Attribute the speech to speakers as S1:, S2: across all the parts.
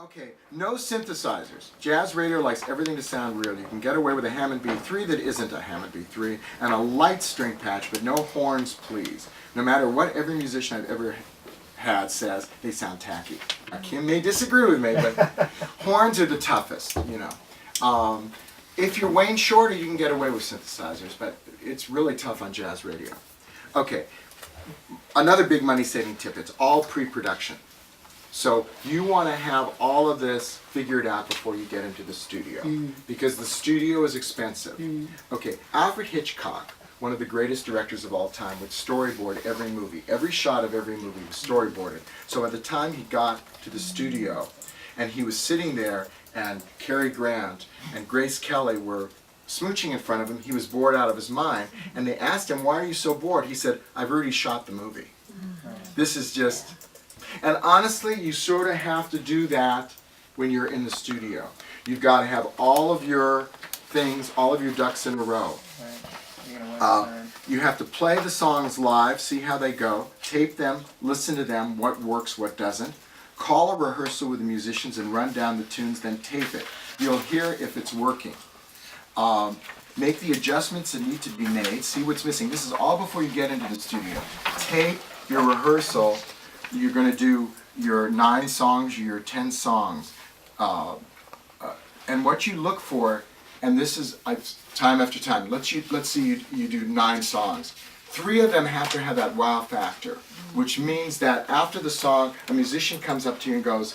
S1: Okay, no synthesizers. Jazz radio likes everything to sound real. You can get away with a Hammond B3 that isn't a Hammond B3 and a light string patch, but no horns, please. No matter what every musician I've ever had says, they sound tacky. Kim may disagree with me, but horns are the toughest, you know. If you're Wayne Shorter, you can get away with synthesizers, but it's really tough on jazz radio. Okay, another big money-saving tip, it's all pre-production. So you want to have all of this figured out before you get into the studio, because the studio is expensive. Okay, Alfred Hitchcock, one of the greatest directors of all time, would storyboard every movie. Every shot of every movie was storyboarded. So by the time he got to the studio, and he was sitting there, and Cary Grant and Grace Kelly were smooching in front of him, he was bored out of his mind, and they asked him, "Why are you so bored?" He said, "I've already shot the movie. This is just..." And honestly, you sort of have to do that when you're in the studio. You've got to have all of your things, all of your ducks in a row. You have to play the songs live, see how they go, tape them, listen to them, what works, what doesn't. Call a rehearsal with the musicians and run down the tunes, then tape it. You'll hear if it's working. Make the adjustments that need to be made, see what's missing. This is all before you get into the studio. Tape your rehearsal. You're going to do your 9 songs, your 10 songs. And what you look for, and this is time after time, let's see you do 9 songs. 3 of them have to have that wow factor, which means that after the song, a musician comes up to you and goes,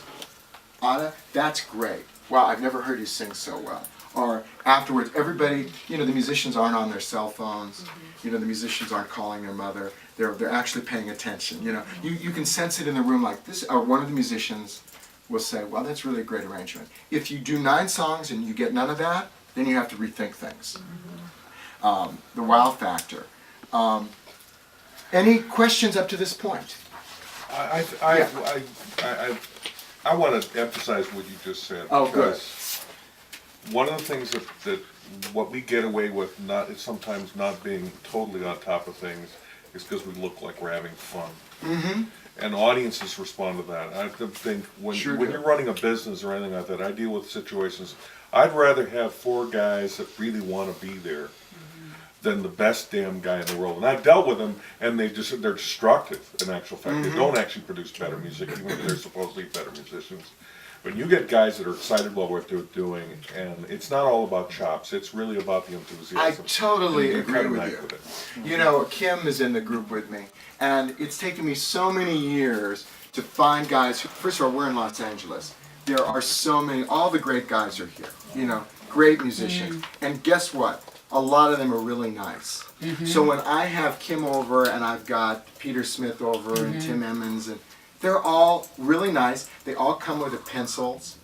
S1: "Anna, that's great. Wow, I've never heard you sing so well." Or afterwards, everybody, you know, the musicians aren't on their cell phones. You know, the musicians aren't calling their mother. They're actually paying attention. You know, you can sense it in the room like this. Or one of the musicians will say, "Well, that's really a great arrangement." If you do 9 songs and you get none of that, then you have to rethink things. The wow factor. Any questions up to this point?
S2: I want to emphasize what you just said.
S1: Oh, good.
S2: One of the things that what we get away with sometimes not being totally on top of things is because we look like we're having fun. And audiences respond to that. I think when you're running a business or anything like that, I deal with situations. I'd rather have 4 guys that really want to be there than the best damn guy in the world. And I've dealt with them, and they're destructive in actual fact. They don't actually produce better music, even if they're supposedly better musicians. But you get guys that are excited about what they're doing, and it's not all about chops. It's really about the enthusiasm.
S1: I totally agree with you. You know, Kim is in the group with me, and it's taken me so many years to find guys who, first of all, we're in Los Angeles. There are so many, all the great guys are here, you know, great musicians. And guess what? A lot of them are really nice. So when I have Kim over, and I've got Peter Smith over, and Tim Emmons, and they're all really nice. They all come with pencils.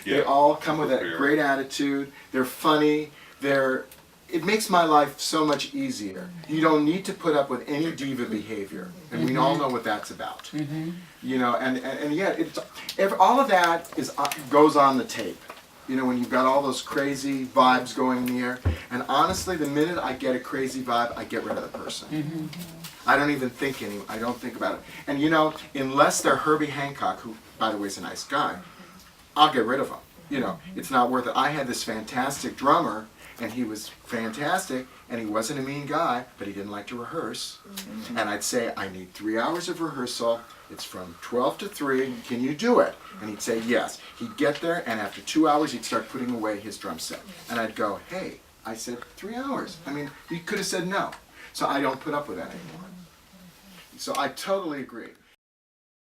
S1: They all come with a great attitude. They're funny. It makes my life so much easier. You don't need to put up with any diva behavior, and we all know what that's about. You know, and yet all of that goes on the tape. You know, when you've got all those crazy vibes going in the air. And honestly, the minute I get a crazy vibe, I get rid of the person. I don't even think I don't think about it. And you know, unless they're Herbie Hancock, who, by the way, is a nice guy, I'll get rid of him. You know, it's not worth it. I had this fantastic drummer, and he was fantastic, and he wasn't a mean guy, but he didn't like to rehearse. And I'd say, "I need 3 hours of rehearsal. It's from 12 to 3. Can you do it?" And he'd say yes. He'd get there, and after 2 hours, he'd start putting away his drum set. And I'd go, "Hey," I said, 3 hours. I mean, he could have said no. So I don't put up with that anymore. So I totally agree.